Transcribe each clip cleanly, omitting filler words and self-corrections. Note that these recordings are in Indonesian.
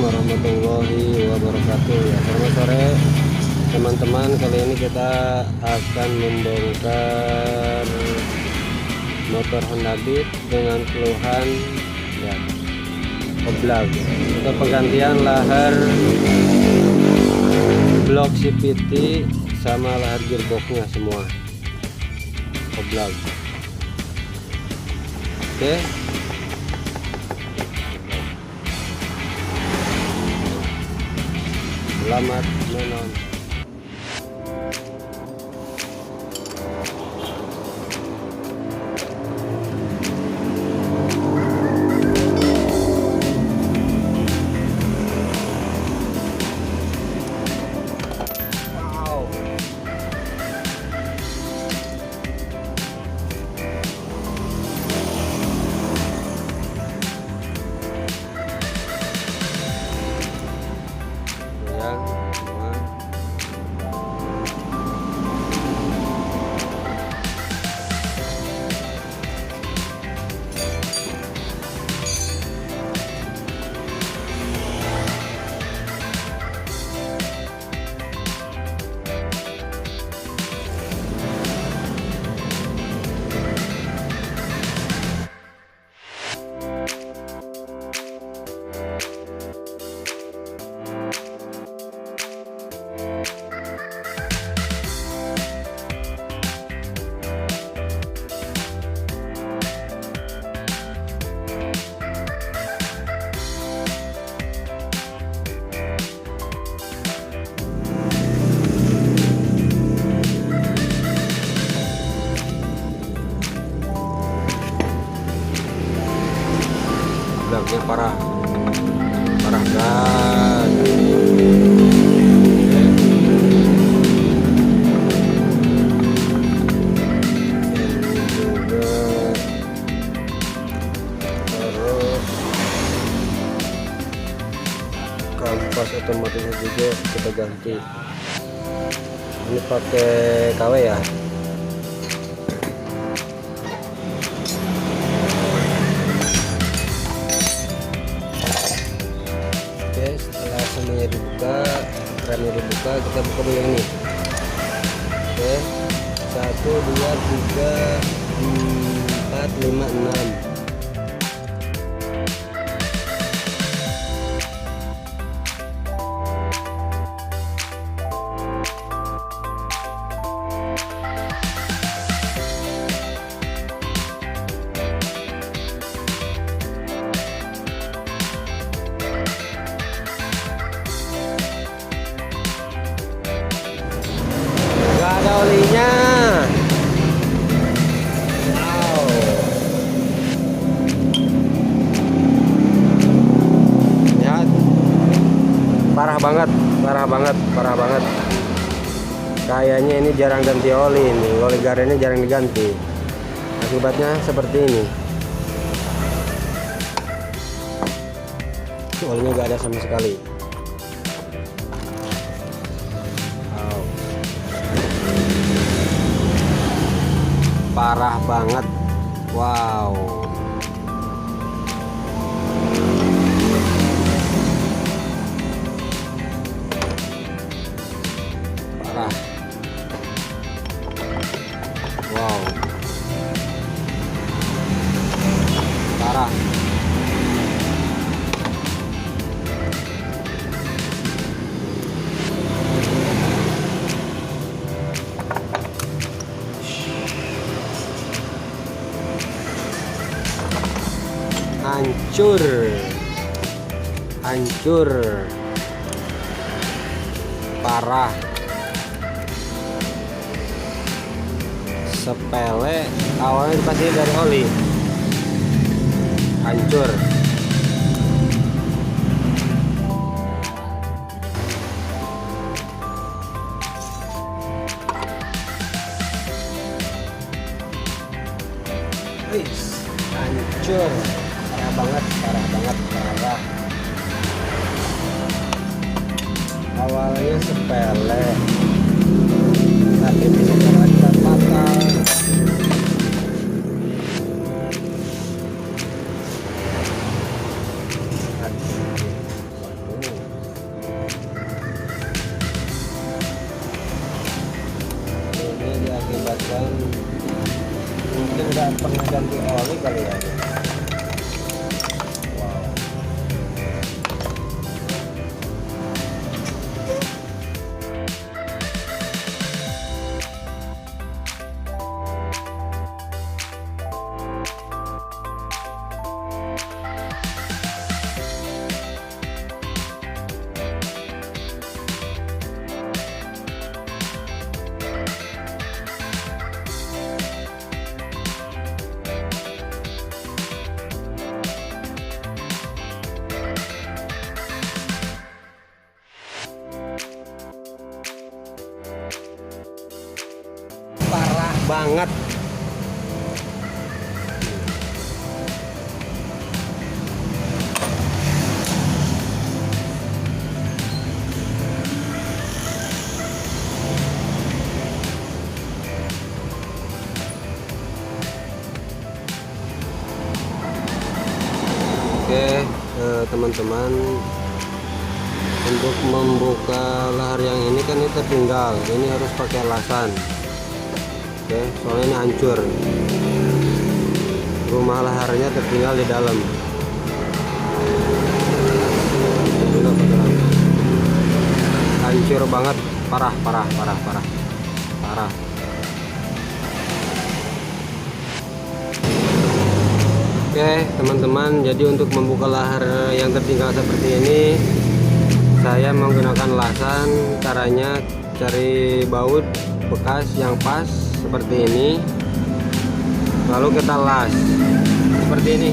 warahmatullahi wabarakatuh. Ya, selamat sore teman-teman. Kali ini kita akan membongkar motor Honda Beat dengan keluhan ya oblag untuk penggantian lahar blok CVT sama lahar gearboxnya semua oblag. Oke, selamat menonton. Oblagnya parah kan. Terus kampas otomotifnya juga kita ganti. Ini pakai KW ya. Setelah semuanya dibuka, remnya dibuka, kita buka dulu yang ini. Oke, 1 2 3 4 5 6. Ada olinya. Wow. Lihat. Parah banget. Kayaknya ini jarang ganti oli ini. Oli garennya jarang diganti. Akibatnya seperti ini. Olinya gak ada sama sekali. Parah banget. Wow. Parah. Wow. Parah. Hancur parah, sepele. Awalnya pasti dari oli, hancur. Hancur. Parah banget. Awalnya sepele tapi bisa berakibat fatal. banget. Oke, teman-teman, untuk membuka lahar yang ini kan ini tertinggal, ini harus pakai lasan. Oke, soalnya ini hancur, rumah laharnya tertinggal di dalam. Hancur banget, parah. Oke teman-teman, jadi untuk membuka lahar yang tertinggal seperti ini saya menggunakan lasan. Caranya cari baut bekas yang pas seperti ini, lalu kita las seperti ini.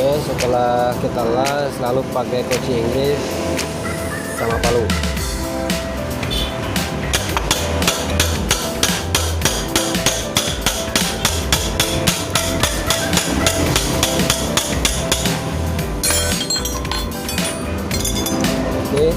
Oke, setelah kita las, lalu pakai kunci Inggris sama palu. Oke.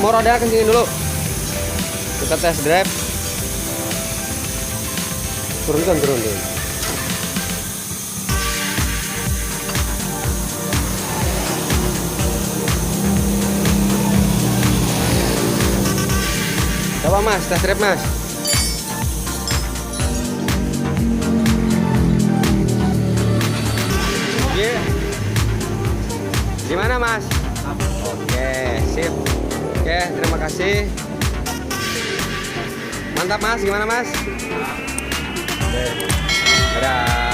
mau roda kencingin dulu. Kita tes drive. Turun. Coba Mas, tes drive Mas. Yeah. Gimana Mas? Oke, sip. Oke, terima kasih. Mantap Mas, gimana Mas? Oke. Dadah.